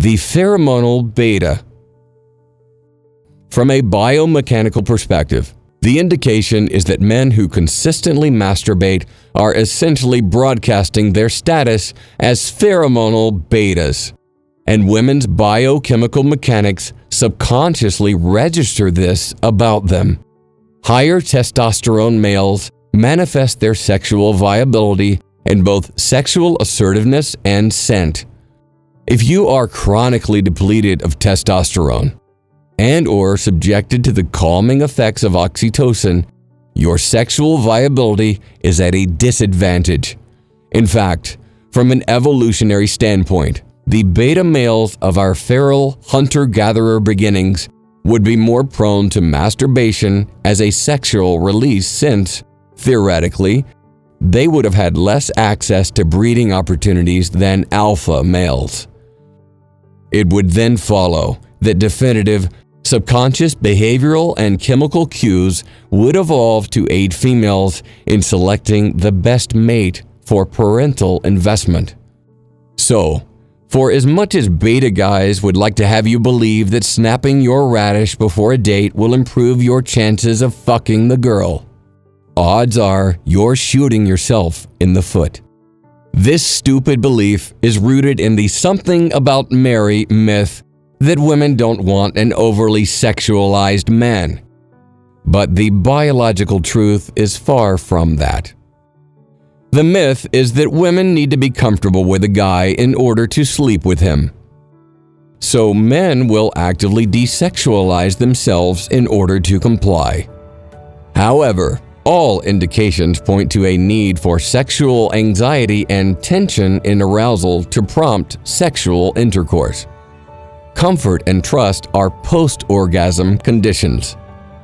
The pheromonal beta. From a biomechanical perspective, the indication is that men who consistently masturbate are essentially broadcasting their status as pheromonal betas, and women's biochemical mechanics subconsciously register this about them. Higher testosterone males manifest their sexual viability in both sexual assertiveness and scent. If you are chronically depleted of testosterone and/or subjected to the calming effects of oxytocin, your sexual viability is at a disadvantage. In fact, from an evolutionary standpoint, the beta males of our feral hunter-gatherer beginnings would be more prone to masturbation as a sexual release since, theoretically, they would have had less access to breeding opportunities than alpha males. It would then follow that definitive, subconscious behavioral and chemical cues would evolve to aid females in selecting the best mate for parental investment. So, for as much as beta guys would like to have you believe that snapping your radish before a date will improve your chances of fucking the girl, odds are you're shooting yourself in the foot. This stupid belief is rooted in the something about Mary myth that women don't want an overly sexualized man. But the biological truth is far from that. The myth is that women need to be comfortable with a guy in order to sleep with him. So men will actively de-sexualize themselves in order to comply. However, all indications point to a need for sexual anxiety and tension in arousal to prompt sexual intercourse. Comfort and trust are post-orgasm conditions.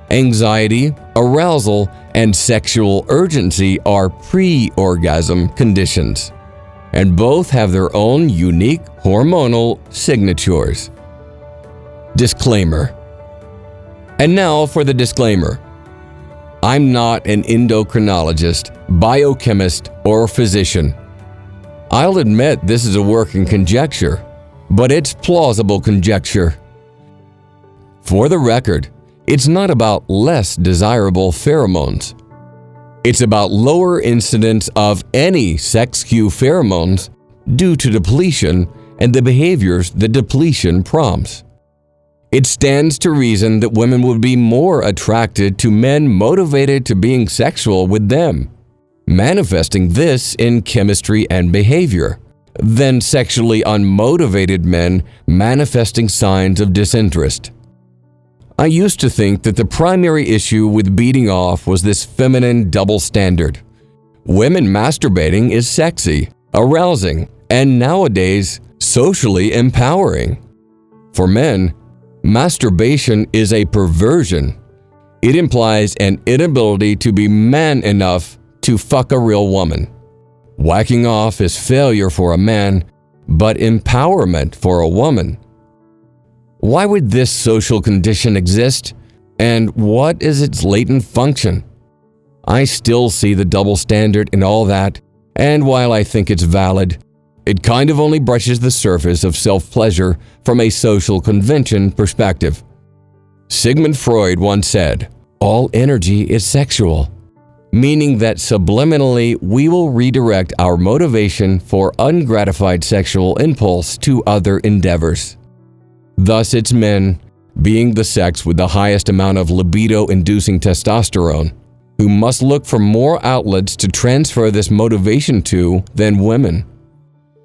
Anxiety, arousal, and sexual urgency are pre-orgasm conditions, and both have their own unique hormonal signatures. Disclaimer. And now for the disclaimer. I'm not an endocrinologist, biochemist, or physician. I'll admit this is a working conjecture, but it's plausible conjecture. For the record, it's not about less desirable pheromones. It's about lower incidence of any sex cue pheromones due to depletion and the behaviors that depletion prompts. It stands to reason that women would be more attracted to men motivated to being sexual with them, manifesting this in chemistry and behavior, than sexually unmotivated men manifesting signs of disinterest. I used to think that the primary issue with beating off was this feminine double standard. Women masturbating is sexy, arousing, and nowadays socially empowering. For men, masturbation is a perversion. It implies an inability to be man enough to fuck a real woman. Whacking off is failure for a man, but empowerment for a woman. Why would this social condition exist, and what is its latent function? I still see the double standard in all that, and while I think it's valid, it kind of only brushes the surface of self-pleasure from a social convention perspective. Sigmund Freud once said, "All energy is sexual," meaning that subliminally we will redirect our motivation for ungratified sexual impulse to other endeavors. Thus, it's men, being the sex with the highest amount of libido-inducing testosterone, who must look for more outlets to transfer this motivation to than women.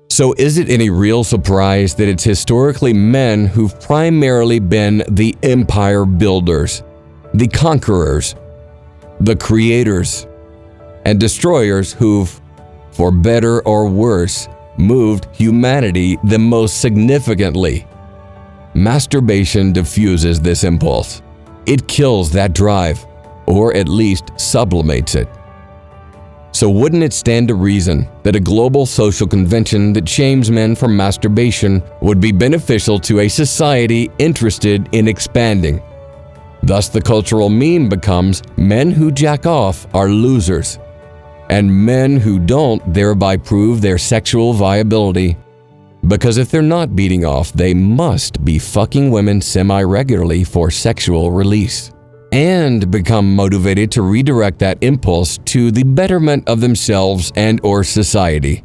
So is it any real surprise that it's historically men who've primarily been the empire builders, the conquerors, the creators, and destroyers who've, for better or worse, moved humanity the most significantly? Masturbation diffuses this impulse. It kills that drive, or at least sublimates it. So wouldn't it stand to reason that a global social convention that shames men for masturbation would be beneficial to a society interested in expanding? Thus the cultural meme becomes men who jack off are losers, and men who don't thereby prove their sexual viability. Because if they're not beating off, they must be fucking women semi-regularly for sexual release and become motivated to redirect that impulse to the betterment of themselves and or society.